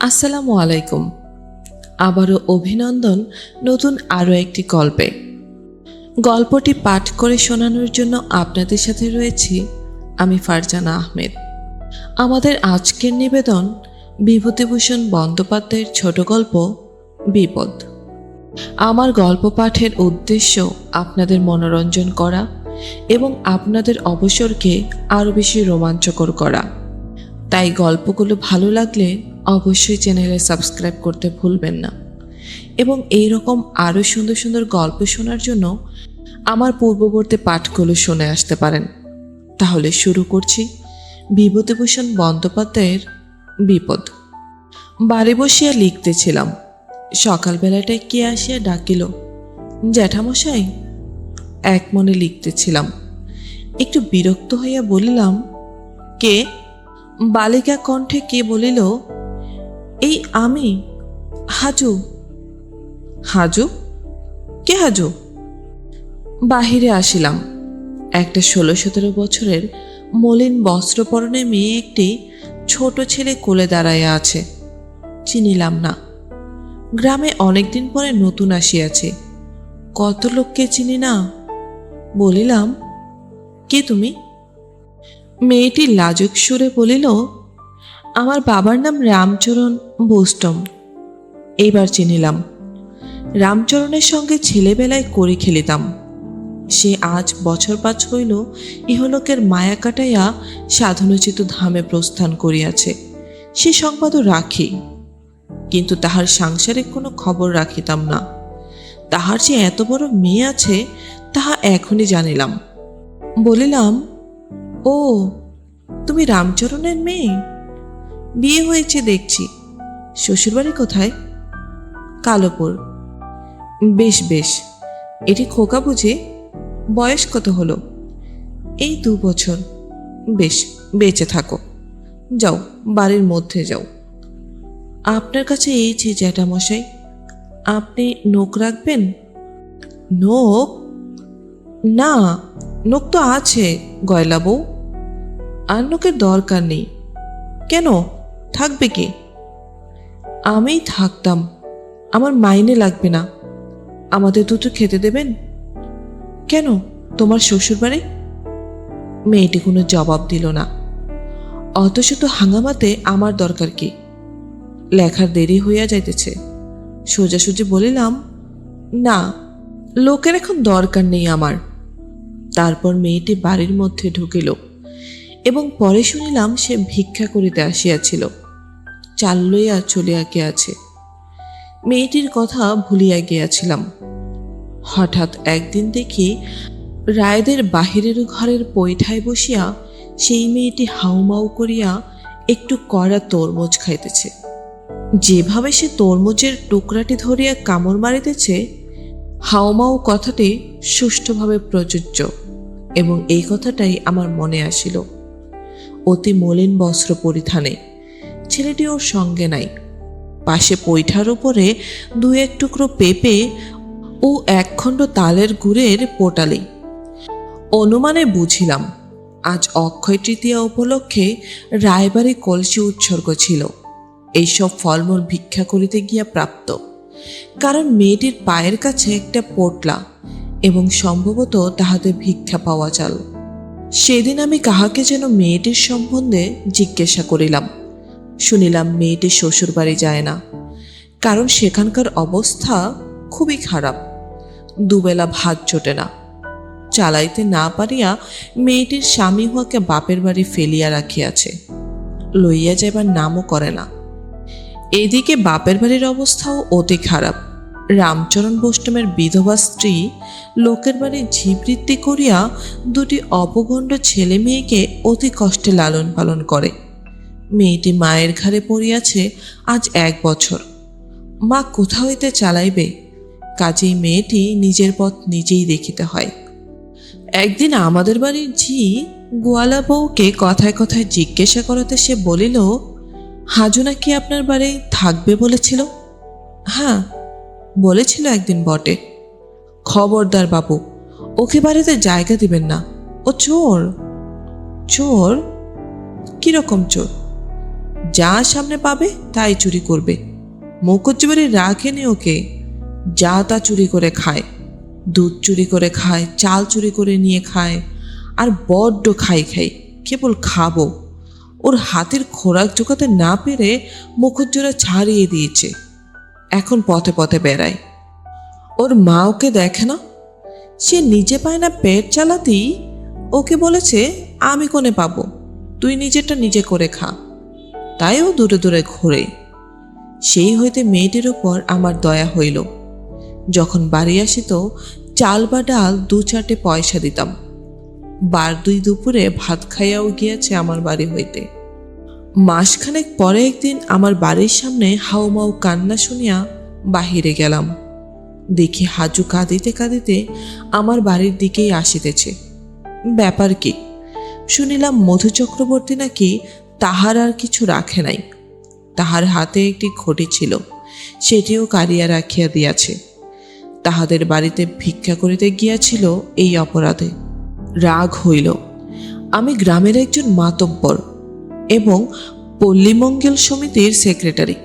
আসসালামু আলাইকুম। আবারও অভিনন্দন নতুন আরও একটি গল্পে। গল্পটি পাঠ করে শোনানোর জন্য আপনাদের সাথে রয়েছি আমি ফারজানা আহমেদ। আমাদের আজকের নিবেদন বিভূতিভূষণ বন্দ্যোপাধ্যায়ের ছোট গল্প বিপদ। আমার গল্প পাঠের উদ্দেশ্য আপনাদের মনোরঞ্জন করা এবং আপনাদের অবসরকে আরও বেশি রোমাঞ্চকর করা। তাই গল্পগুলো ভালো লাগলে অবশ্যই চ্যানেলে সাবস্ক্রাইব করতে ভুলবেন না এবং এই রকম আরও সুন্দর সুন্দর গল্প শোনার জন্য আমার পূর্ববর্তী পাঠগুলো শুনে আসতে পারেন। তাহলে শুরু করছি বিভূতিভূষণ বন্দ্যোপাধ্যায়ের বিপদ। বাড়ি বসিয়া লিখতেছিলাম, সকালবেলাটায় কে আসিয়া ডাকিল, জ্যাঠামশাই। এক মনে লিখতেছিলাম, একটু বিরক্ত হইয়া বলিলাম, কে? বালিকা কণ্ঠে কে বলিল, এই আমি, হাজু। হাজু? কে হাজু? বাহিরে আসিলাম। একটা 16-17 বছরের মলিন বস্ত্রপরণে মেয়ে একটি ছোট ছেলে কোলে দাঁড়াইয়া আছে। চিনিলাম না। গ্রামে অনেকদিন পরে নতুন আসিয়াছে, কত লোককে চিনি না। বলিলাম, কে তুমি? মেয়েটি লাজুক সুরে বলিল, আমার বাবার নাম রামচরণ বৈষ্ণব। এইবার চিনিলাম। রামচরণের সঙ্গে ছেলেবেলায় করি খেলিতাম। সে আজ বছর 5 হইল ইহলোকের মায়া কাটাইয়া সাধনোচিত ধামে প্রস্থান করিয়াছে। সে সংবাদও রাখি, কিন্তু তাহার সাংসারিক কোনো খবর রাখিতাম না। তাহার যে এত বড় মেয়ে আছে তাহা এখনই জানিলাম। বলিলাম, ও, তুমি রামচরণের মেয়ে? বিয়ে হয়েছে দেখছি। শ্বশুরবাড়ি কোথায়? কালোপুর। বেশ বেশ। এটি খোকা বুঝি? বয়স কত হলো? এই 2 বছর। বেশ, বেঁচে থাকো। যাও, বাড়ির মধ্যে যাও। আপনার কাছে এই যে জ্যাঠামশাই, আপনি নোক রাখবেন? নোক? না, নোক তো আছে গয়লা বউ। আর নোকের দরকার নেই। কেন, থাকবে কি? আমিই থাকতাম, আমার মাইনে লাগবে না। আমাদের দুটো খেতে দেবেন? কেন, তোমার শ্বশুরবাড়ি? মেয়েটি কোনো জবাব দিল না। অত শত হাঙ্গামাতে আমার দরকার কি? লেখার দেরি হইয়া যাইতেছে। সোজাসুজি বলিলাম, না, লোকের এখন দরকার নেই আমার। তারপর মেয়েটি বাড়ির মধ্যে ঢুকিল এবং পরে শুনিলাম সে ভিক্ষা করিতে আসিয়াছিল। চাল লইয়া চলিয়া গিয়াছে। মেয়েটির কথা ভুলিয়া গিয়াছিলাম। হঠাৎ একদিন দেখি রায়দের বাহিরের ঘরের পৈঠায় বসিয়া সেই মেয়েটি হাউমাউ করিয়া একটু কড়া তরমুজ খাইতেছে। যেভাবে সে তরমুজের টুকরাটি ধরিয়া কামড় মারিতেছে, হাউমাউ কথাটি সুষ্ঠুভাবে প্রযোজ্য এবং এই কথাটাই আমার মনে আসিল। অতি মলিন বস্ত্র পরিধানে, ছেলেটি ওর সঙ্গে নাই। পাশে পৈঠার উপরে 2-1 টুকরো পেঁপে ও 1 খণ্ড তালের গুড়ের পোটালি। অনুমানে বুঝিলাম আজ অক্ষয় তৃতীয়া উপলক্ষে রায়বাড়ি কলসি উৎসর্গ ছিল। এইসব ফলমূল ভিক্ষা করিতে গিয়া প্রাপ্ত, কারণ মেয়েটির পায়ের কাছে একটা পোটলা এবং সম্ভবত তাহাতে ভিক্ষা পাওয়া চাল। সেদিন আমি কাহাকে যেন মেয়েটির সম্বন্ধে জিজ্ঞাসা করিলাম। শুনিলাম মেয়েটি শ্বশুরবাড়ি যায় না, কারণ সেখানকার অবস্থা খুবই খারাপ। দুবেলা ভাত জোটে না। চালাইতে না পারিয়া মেয়েটির স্বামী উহাকে বাপের বাড়ি ফেলিয়া রাখিয়াছে, লইয়া যাইবার নামও করে না। এদিকে বাপের বাড়ির অবস্থাও অতি খারাপ। রামচরণ বৈষ্ণবের বিধবা স্ত্রী লোকের বাড়ি ঝিবৃত্তি করিয়া 2টি অপগণ্ড ছেলে মেয়েকে অতি কষ্টে লালন পালন করে। মেয়েটি মায়ের ঘাড়ে পড়িয়াছে আজ 1 বছর। মা কোথা হইতে চালাইবে? কাজেই মেয়েটি নিজের পথ নিজেই দেখিতে হয়। একদিন আমাদের বাড়ির ঝি গোয়ালা বউকে কথায় কথায় জিজ্ঞাসা করাতে সে বলিল, হাজু নাকি আপনার বাড়ি থাকবে বলেছিল? হ্যাঁ, বলেছিল একদিন বটে। খবরদার বাবু, ওকে বাড়িতে জায়গা দিবেন না, ও চোর। চোর? কিরকম চোর? যা সামনে পাবে তাই চুরি করবে। মুখজ্জবারি রাখেনি ওকে, যা তা চুরি করে খায়। দুধ চুরি করে খায়, চাল চুরি করে নিয়ে খায়, আর বড্ড খাই কেবল খাবো। ওর হাতের খোরাক জোগাতে না পেরে মুখজ্জোরা ছাড়িয়ে দিয়েছে। এখন পথে পথে বেড়ায়। ওর মা ওকে দেখে না, সে নিজে পায় না পেট চালাতেই ওকে বলেছে আমি কোনে পাবো, তুই নিজেরটা নিজে করে খা। তাই ও দূরে দূরে ঘোরে। সেই হইতে মেয়েটির ওপর আমার দয়া হইল। যখন বাড়ি আসিত চাল বা ডাল 2-4 পয়সা দিতাম। বার 2 দুপুরে ভাত খাইয়াও গিয়াছে আমার বাড়ি হইতে। মাসখানেক পরে একদিন আমার বাড়ির সামনে হাউমাউ কান্না শুনিয়া বাহিরে গেলাম। দেখি হাজু কাঁদিতে কাঁদিতে আমার বাড়ির দিকেই আসিতেছে। ব্যাপার কি শুনিলাম, মধু চক্রবর্তী নাকি তাহার আর কিছু রাখে নাই। তাহার হাতে একটি ঘটি ছিল, সেটিও কাড়িয়া রাখিয়া দিয়াছে। তাহাদের বাড়িতে ভিক্ষা করিতে গিয়াছিল এই অপরাধে। রাগ হইল। আমি গ্রামের একজন মাতব্বর এবং পল্লীমঙ্গল সমিতির সেক্রেটারি।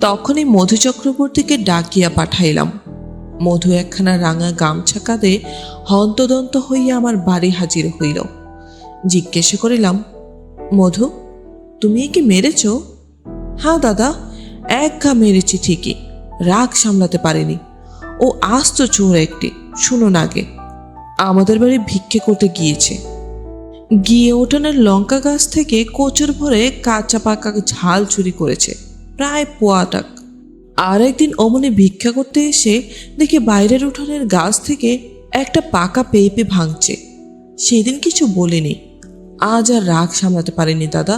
তখনই মধু চক্রবর্তীকে ডাকিয়া পাঠাইলাম। মধু একখানা রাঙা গামছা কাঁধে হন্তদন্ত হইয়া আমার বাড়ি হাজির হইল। জিজ্ঞাসা করিলাম, মধু, তুমি কি মেরেছ? হ্যাঁ দাদা, এক ঘা মেরেছি ঠিকই, রাগ সামলাতে পারিনি। ও আস্ত চোর একটি। শুনুন, আগে আমাদের বাড়ি ভিক্ষে করতে গিয়েছে। গিয়ে ওঠানের লঙ্কা গাছ থেকে কোচর ভরে কাঁচা পাকা ঝাল চুরি করেছে, প্রায় পোয়াটাক। আর একদিন অমনি ভিক্ষা করতে এসে দেখি বাইরের উঠানের গাছ থেকে একটা পাকা পেঁপে ভাঙছে। সেদিন কিছু বলিনি, আজ আর রাগ সামলাতে পারিনি দাদা,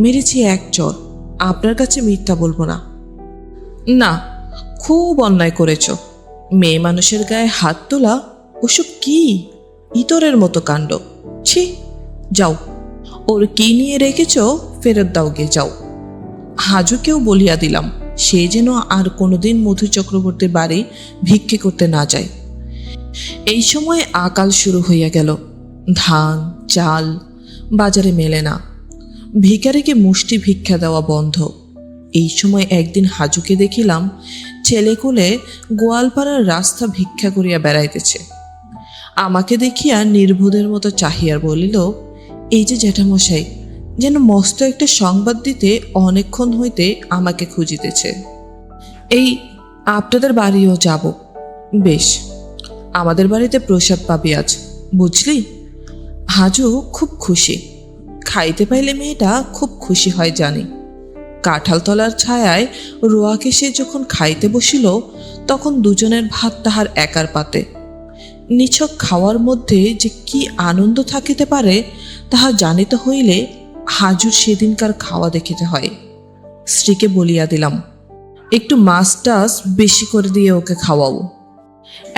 মেরেছি এক চর। আপনার কাছে মিথ্যা বলবো না। না, খুব অন্যায় করেছ। মেয়ে মানুষের গায়ে হাত তোলা ওসব কি ইতরের মতো কাণ্ড। ছি, যাও, ওর কি নিয়ে রেখেছ ফেরত দাও গে, যাও। হাজুকেও বলিয়া দিলাম সে যেন আর কোনোদিন মধু চক্রবর্তীর বাড়ি ভিক্ষে করতে না যায়। এই সময় আকাল শুরু হইয়া গেল। ধান চাল বাজারে মেলে না, ভিখারিকে মুষ্টি ভিক্ষা দেওয়া বন্ধ। এই সময় একদিন হাজুকে দেখিলাম ছেলেকুলে গোয়ালপাড়ার রাস্তা ভিক্ষা করিয়া বেড়াইতেছে। আমাকে দেখিয়া নির্বোধের মতো চাহিয়া বলিল, এই যে জ্যাঠামশাই, যেন মস্ত একটা সংবাদ দিতে অনেকক্ষণ হইতে আমাকে খুঁজিতেছে। এই আপনাদের বাড়িও যাব। বেশ, আমাদের বাড়িতে প্রসাদ পাবি আজ, বুঝলি? হাজু খুব খুশি। খাইতে পাইলে মেয়েটা খুব খুশি হয় জানি। কাঁঠালতলার ছায়ায় রোয়াকে সে যখন খাইতে বসিল, তখন দুজনের ভাত তাহার একার পাতে। নিছক খাওয়ার মধ্যে যে কি আনন্দ থাকিতে পারে তাহা জানিতে হইলে হাজুর সেদিনকার খাওয়া দেখিতে হয়। স্ত্রীকে বলিয়া দিলাম, একটু মাছ টাছ বেশি করে দিয়ে ওকে খাওয়াও।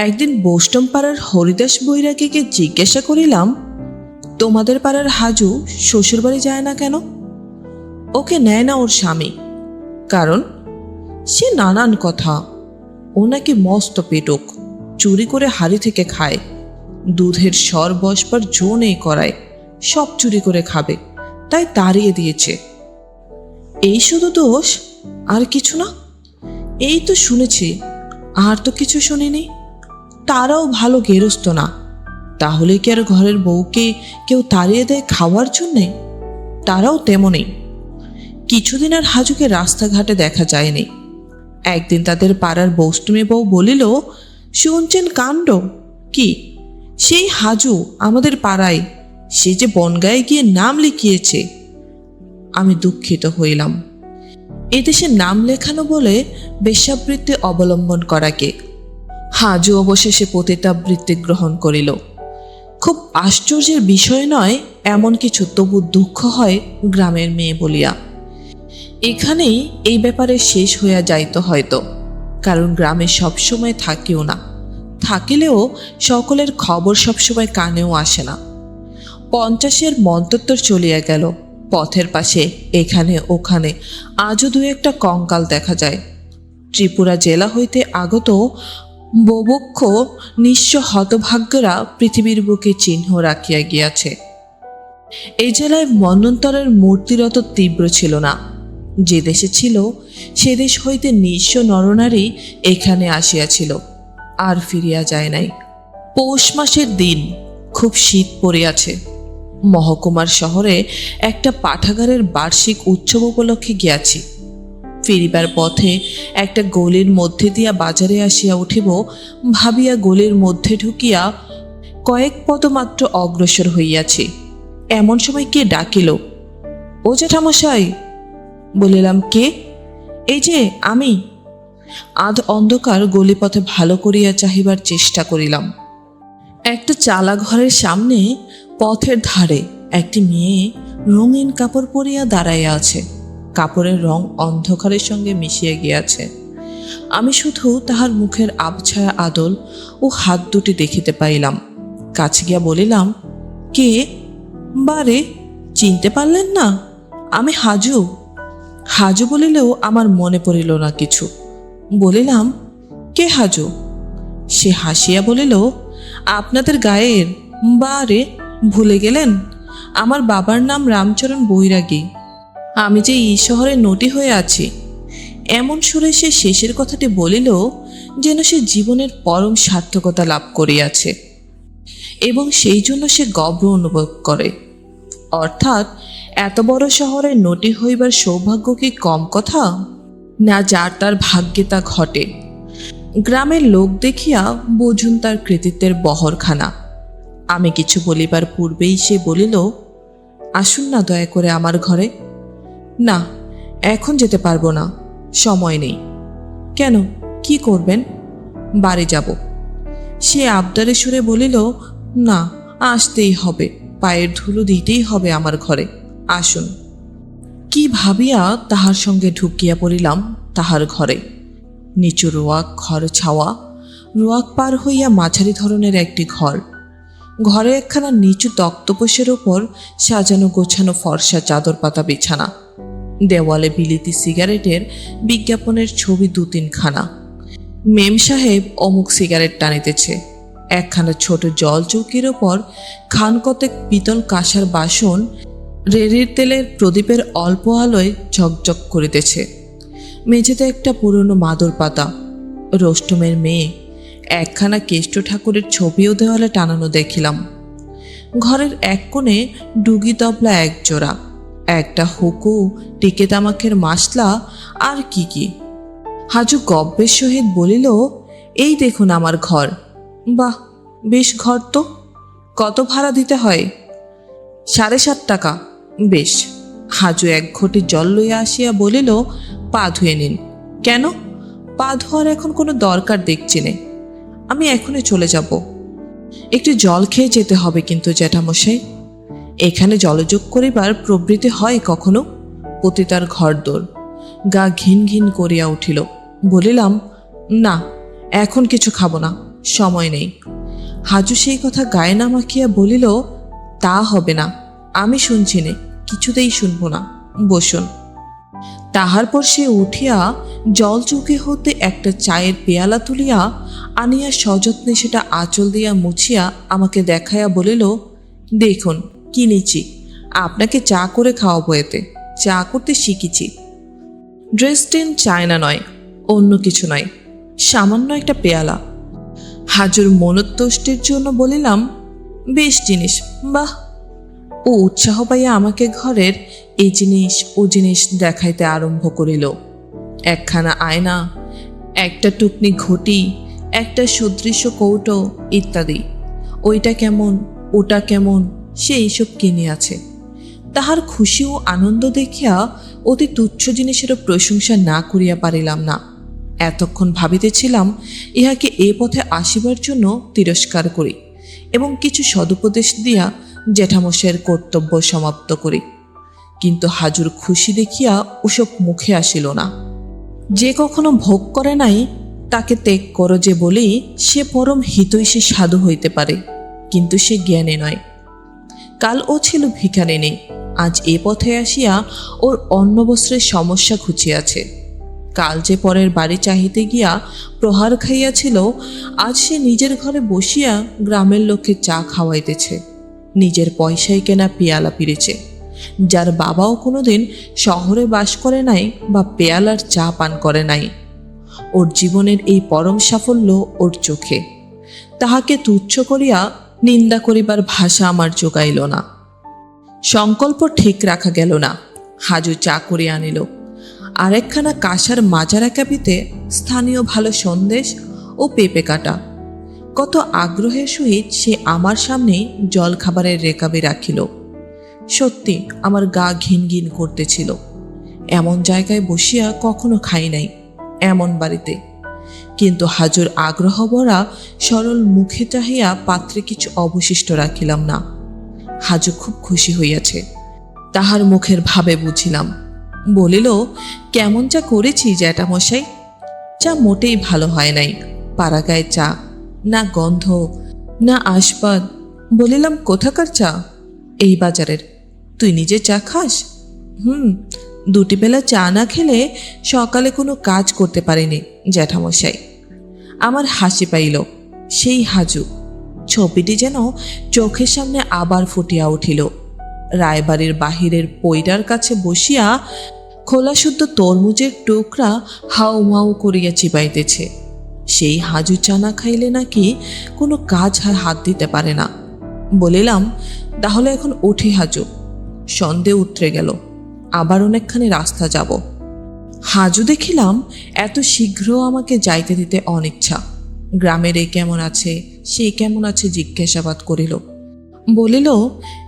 একদিন বোস্টম পাড়ার হরিদাস বৈরাগীকে জিজ্ঞাসা করিলাম, তোমাদের পাড়ার হাজু শ্বশুরবাড়ি যায় না কেন? ওকে নেয় না ওর স্বামী। কারণ? সে নানান কথা। ও নাকি মস্ত পেটক, চুরি করে হাড়ি থেকে খায়, দুধের সর বসবার জো নেই করায়, সব চুরি করে খাবে, তাই তাড়িয়ে দিয়েছে। এই শুধু দোষ, আর কিছু না? এই তো শুনেছি, আর তো কিছু শুনিনি। তারাও ভালো গেরস্ত না, তাহলে কি আর ঘরের বউকে কেউ তাড়িয়ে দেয় খাওয়ার জন্যে? তারাও তেমনই। কিছুদিন আর হাজুকে রাস্তাঘাটে দেখা যায়নি। একদিন তাদের পাড়ার বৌষ্টমী বউ বলিল, শুনছেন কাণ্ড? কি? সেই হাজু আমাদের পাড়ায়, সে যে বনগাঁয়ে গিয়ে নাম লিখিয়েছে। আমি দুঃখিত হইলাম। এদেশে নাম লেখানো বলে বেশ্যাবৃত্তি অবলম্বন করাকে। হাজু অবশেষে পতিতাবৃত্তি গ্রহণ করিল। খুব আশ্চর্যের বিষয় নয় এমন কিছু, তবু দুঃখ হয় গ্রামের মেয়ে বলিয়া। এখানেই এই ব্যাপারে শেষ হইয়া যাইত হয়তো, কারণ গ্রামে সবসময় থাকিও না, থাকিলেও সকলের খবর সবসময় কানেও আসে না। 50-এর মন্তত্তর চলিয়া গেল। পথের পাশে এখানে ওখানে আজও 2-একটা কঙ্কাল দেখা যায়। ত্রিপুরা জেলা হইতে আগত ববক্ষ নিঃস্ব হতভাগ্যরা পৃথিবীর বুকে চিহ্ন রাখিয়া গিয়াছে। এই জেলায় মন্বন্তরের মূর্তিরত তীব্র ছিল না, যে দেশে ছিল সে দেশ হইতে নিঃস্ব নরনারী এখানে আসিয়াছিল, আর ফিরিয়া যায় নাই। পৌষ মাসের দিন, খুব শীত পড়িয়াছে। মহকুমার শহরে একটা পাঠাগারের বার্ষিক উৎসব উপলক্ষে গিয়াছি। ফিরিবার পথে একটা গলির মধ্যে দিয়া বাজারে আসিয়া উঠিব ভাবিয়া গলির মধ্যে ঢুকিয়া কয়েক পদ মাত্র অগ্রসর হইয়াছি, এমন সময় কে ডাকিল, ও জ্যাঠামশাই। বলিলাম, কে? এই যে আমি। আধ অন্ধকার গলিপথে ভালো করিয়া চাহিবার চেষ্টা করিলাম। একটা চালা ঘরের সামনে পথের ধারে একটি মেয়ে রঙিন কাপড় পরিয়া দাঁড়াইয়া আছে। কাপড়ের রং অন্ধকারের সঙ্গে মিশিয়া গিয়াছে। আমি শুধু তাহার মুখের আবছায়া আদল ও হাত দুটি দেখিতে পাইলাম। কাছে গিয়া বলিলাম, কে? বারে, চিনতে পারলেন না? আমি হাজু। হাজু বলিলেও আমার মনে পড়িল না কিছু। বলিলাম, কে হাজু? সে হাসিয়া বলিল, আপনাদের গায়ের। বারে, ভুলে গেলেন? আমার বাবার নাম রামচরণ বৈরাগী। আমি যে এই শহরে নটি হয়ে আছি। এমন সুরে সে শেষের কথাটি বলিল যেন সে জীবনের পরম সার্থকতা লাভ করিয়াছে এবং সেই জন্য সে গর্ব অনুভব করে। অর্থাৎ এত বড় শহরে নটি হইবার সৌভাগ্য কি কম কথা? না, যার তার ভাগ্যে তা ঘটে। গ্রামের লোক দেখিয়া বুঝুন তার কৃতিত্বের বহরখানা। আমি কিছু বলিবার পূর্বেই সে বলিল, আসুন না দয়া করে আমার ঘরে। না, এখন যেতে পারবো না, সময় নেই। কেন, কি করবেন? বাড়ি যাব। সে আবদারে সুরে বলিল, না, আসতেই হবে, পায়ের ধুলো দিতেই হবে আমার ঘরে, আসুন। কি ভাবিয়া তাহার সঙ্গে ঢুকিয়া পড়িলাম তাহার ঘরে। নিচু রোয়াক ঘর ছাওয়া, রোয়াক পার হইয়া মাঝারি ধরনের একটি ঘর। ঘরে একখানা নিচু তক্তপোষের ওপর সাজানো গোছানো ফর্সা চাদর পাতা বিছানা। দেওয়ালে বিলিতি সিগারেটের বিজ্ঞাপনের ছবি 2-3খানা। মেম সাহেব অমুক সিগারেট টানিতেছে। একখানা ছোট জল চৌকির ওপর খানকতেক পিতল কাঁসার বাসন রেড়ির তেলের প্রদীপের অল্প আলোয় ঝকঝক করিতেছে। মেঝেতে একটা পুরনো মাদুর পাতা। রোষ্টমের মেয়ে একখানা কেষ্ট ঠাকুরের ছবিও দেওয়ালে টানানো দেখিলাম। ঘরের এক কোণে ডুগি তবলা এক জোড়া, একটা হুকু, টিকে তামাকের মাসলা, আর কি কি। হাজু গব্বের সহিত বলিল, এই দেখুন আমার ঘর। বাহ, বেশ ঘর তো। কত ভাড়া দিতে হয়? 7.5 টাকা। বেশ। হাজু এক ঘটি জল লইয়া আসিয়া বলিল, পা ধুয়ে নিন। কেন? পা ধোয়ার এখন কোনো দরকার দেখছি নে, আমি এখনই চলে যাব। একটু জল খেয়ে যেতে হবে কিন্তু জ্যাঠামশাই। এখানে জলযোগ করিবার প্রবৃত্তি হয় কখনো? পতিতার ঘরদোর। গা ঘিন ঘিন করিয়া উঠিল। বলিলাম, না, এখন কিছু খাবো না, সময় নেই। হাজু সেই কথা গায়ে না মাখিয়া বলিল, তা হবে না, আমি শুনছি নে, কিছুতেই শুনব না, বসুন। তাহার পর সে উঠিয়া জল চৌকি হতে একটা চায়ের পেয়ালা তুলিয়া আনিয়া সযত্নে সেটা আঁচল দিয়া মুছিয়া আমাকে দেখাইয়া বলিল, দেখুন কিনেছি, আপনাকে চা করে খাওয়াবো, এতে চা করতে শিখেছি। ড্রেসড ইন চায়না নয়, অন্য কিছু নয়, সামান্য একটা পেয়ালা। হাজুর মনোত্তুষ্টির জন্য বলিলাম, বেশ জিনিস, বাহ। ও উৎসাহ পাইয়া আমাকে ঘরের এই জিনিস ও জিনিস দেখাইতে আরম্ভ করিল। একখানা আয়না, একটা টুকনি ঘটি, একটা সুদৃশ্য কৌটো ইত্যাদি। ওইটা কেমন, ওটা কেমন, সে এইসব কিনিয়াছে। তাহার খুশি ও আনন্দ দেখিয়া অতি তুচ্ছ জিনিসেরও প্রশংসা না করিয়া পারিলাম না। এতক্ষণ ভাবিতেছিলাম ইহাকে এ পথে আসিবার জন্য তিরস্কার করি এবং কিছু সদুপদেশ দিয়া জ্যাঠামশাইয়ের কর্তব্য সমাপ্ত করি, কিন্তু হাজুর খুশি দেখিয়া ওসব মুখে আসিল না। যে কখনো ভোগ করে নাই তাকে ত্যাগ করো যে বলি, সে পরম হিতৈষী সাধু হইতে পারে, কিন্তু সে জ্ঞানী নয়। কাল ও ছিল ভিখারিনী, আজ এ পথে আসিয়া ওর অন্নবস্ত্রের সমস্যা ঘুচিয়াছে। কাল যে পরের বাড়ি চাহিতে গিয়া প্রহার খাইয়াছিল, আজ সে নিজের ঘরে বসিয়া গ্রামের লোককে চা খাওয়াইতেছে, নিজের পয়সায় কেনা পিয়ালা পিড়েছে, যার বাবাও কোনোদিন শহরে বাস করে নাই বা পেয়ালার চা পান করে নাই। ওর জীবনের এই পরম সাফল্য ওর চোখে। তাহাকে তুচ্ছ করিয়া নিন্দা করিবার ভাষা আমার জোগাইল না। সংকল্প ঠিক রাখা গেল না। হাজু চা করিয়া আনিল। আরেকখানা কাঁসার মাজারা ক্যাপিতে স্থানীয় ভালো সন্দেশ ও পেঁপে কাটা। কত আগ্রহের সহিত সে আমার সামনে জল খাবারের রেকাবি রাখিল। সত্যি আমার গা ঘিন ঘিন করতেছিল। এমন জায়গায় বসিয়া কখনো খাই নাই, এমন বাড়িতে। কিন্তু হাজুর আগ্রহ ভরা সরল মুখে চাহিয়া পাত্রে কিছু অবশিষ্ট রাখিলাম না। হাজু খুব খুশি হইয়াছে, তাহার মুখের ভাবে বুঝিলাম। বলিল, কেমন চা করেছি জ্যাঠামশাই? চা মোটেই ভালো হয় নাই। পাড়াগায় চা, না গন্ধ না আস্বাদ। বলিলাম, কোথাকার চা? এই বাজারের। তুই নিজে চা খাস? দুটি বেলা চা না খেলে সকালে কোনো কাজ করতে পারিনি জ্যাঠামশাই। আমার হাসি পাইল। সেই হাজু ছবিটি যেন চোখের সামনে আবার ফুটিয়া উঠিল। রায়বাড়ির বাহিরের পৈরার কাছে বসিয়া খোলা শুদ্ধ তরমুজের টুকরা হাউ মাউ করিয়া চিবাইতেছে। সেই হাজু চা না খাইলে নাকি কোনো কাজ হাত দিতে পারে না। বলিলাম, তাহলে এখন উঠি হাজু, সন্ধে উতরে গেল, আবার অনেকখানি রাস্তা যাব। হাজু দেখিলাম এত শীঘ্র আমাকে যাইতে দিতে অনিচ্ছা। গ্রামের এ কেমন আছে, সে কেমন আছে জিজ্ঞাসাবাদ করিল। বলিল,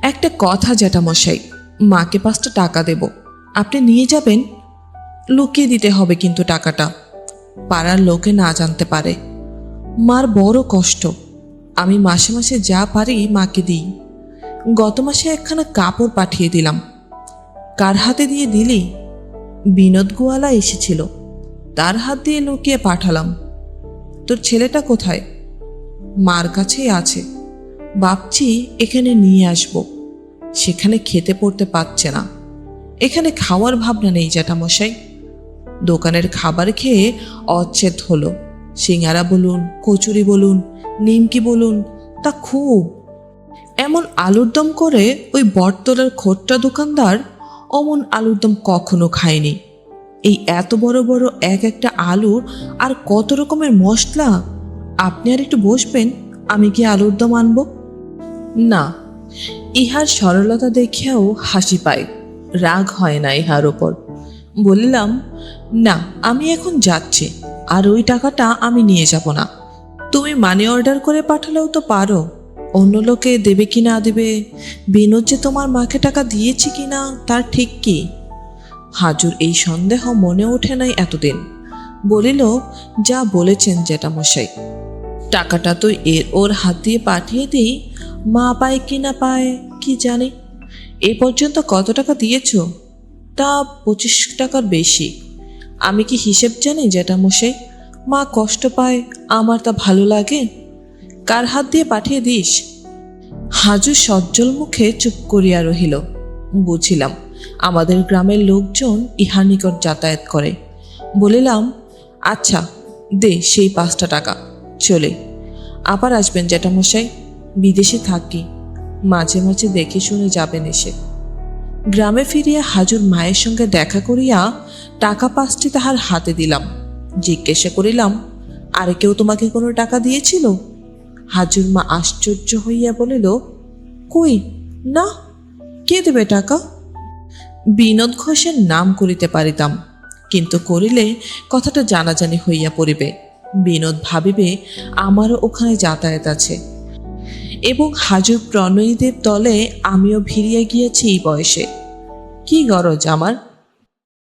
একটা কথা জ্যাঠামশাই, মাকে 5টা টাকা দেব, আপনি নিয়ে যাবেন। লুকিয়ে দিতে হবে কিন্তু টাকাটা, পাড়ার লোকে না জানতে পারে। মার বড় কষ্ট, আমি মাসে মাসে যা পারি মাকে দিই। গত মাসে একখানা কাপড় পাঠিয়ে দিলাম। কার হাতে দিয়ে দিলি? বিনোদ গোয়ালা এসেছিল, তার হাত দিয়ে লুকিয়ে পাঠালাম। তোর ছেলেটা কোথায়? মার কাছেই আছে। ভাবছি এখানে নিয়ে আসব। সেখানে খেতে পড়তে পারছে না। এখানে খাওয়ার ভাবনা নেই জ্যাঠামশাই। দোকানের খাবার খেয়ে অচ্ছেদ হলো। সিঙ্গারা বলুন, কচুরি বলুন, নিমকি বলুন, তা খুব। এমন আলুর দম করে ওই বটতলার খোট্টা দোকানদার অমন আলুর দম কখনো খায়নি। এই এত বড় বড় এক একটা আলুর আর কত রকমের মশলা। আপনি আর একটু বসবেন, আমি কি আলুর দম আনব? না। ইহার সরলতা দেখিয়াও হাসি পায়, রাগ হয় না ইহার ওপর। বলিলাম, না, আমি এখন যাচ্ছি, আর ওই টাকাটা আমি নিয়ে যাব না। তুমি মানি অর্ডার করে পাঠালেও তো পারো। অন্য লোকে দেবে কি না দেবে, বিনোদ যে তোমার মাকে টাকা দিয়েছে কি না তার ঠিক কি? হাজুর এই সন্দেহ মনে ওঠে নাই এতদিন। বলিল, যা বলেছেন জ্যাঠামশাই, টাকাটা তো ওর হাত দিয়ে পাঠিয়ে দিই। মা পায় কি না পায় কি জানি। এ পর্যন্ত কত টাকা দিয়েছ? তা 25 টাকার বেশি। আমি কি হিসেব জানি জ্যাঠামশাই? মা কষ্ট পায়, আমার তা ভালো লাগে। কার হাত দিয়ে পাঠিয়ে দিস? হাজু সজ্জল মুখে চুপ করিয়া রহিল। বুঝিলাম আমাদের গ্রামের লোকজন ইহার নিকট যাতায়াত করে। বলিলাম, আচ্ছা দে সেই 5টা টাকা, চলে। আবার আসবেন জ্যাঠামশাই, বিদেশে থাকি, মাঝে মাঝে দেখে শুনে যাবেন এসে। গ্রামে ফিরিয়া হাজুর মায়ের সঙ্গে দেখা করিয়া টাকা 5টি তাহার হাতে দিলাম। জিজ্ঞাসা করিলাম, আরে কেউ তোমাকে কোনো টাকা দিয়েছিল? হাজুর মা আশ্চর্য হইয়া বলিল, কই না, কে দেবে টাকা? বিনোদ ঘোষের নাম করিতে পারিতাম, কিন্তু করিলে কথাটা জানাজানি হইয়া পড়িবে। বিনোদ ভাবিবে আমারও ওখানে যাতায়াত আছে, এবং হাজুর প্রণয়ীদের দলে আমিও ভিড়িয়া গিয়েছি এই বয়সে। কি গরজ আমার?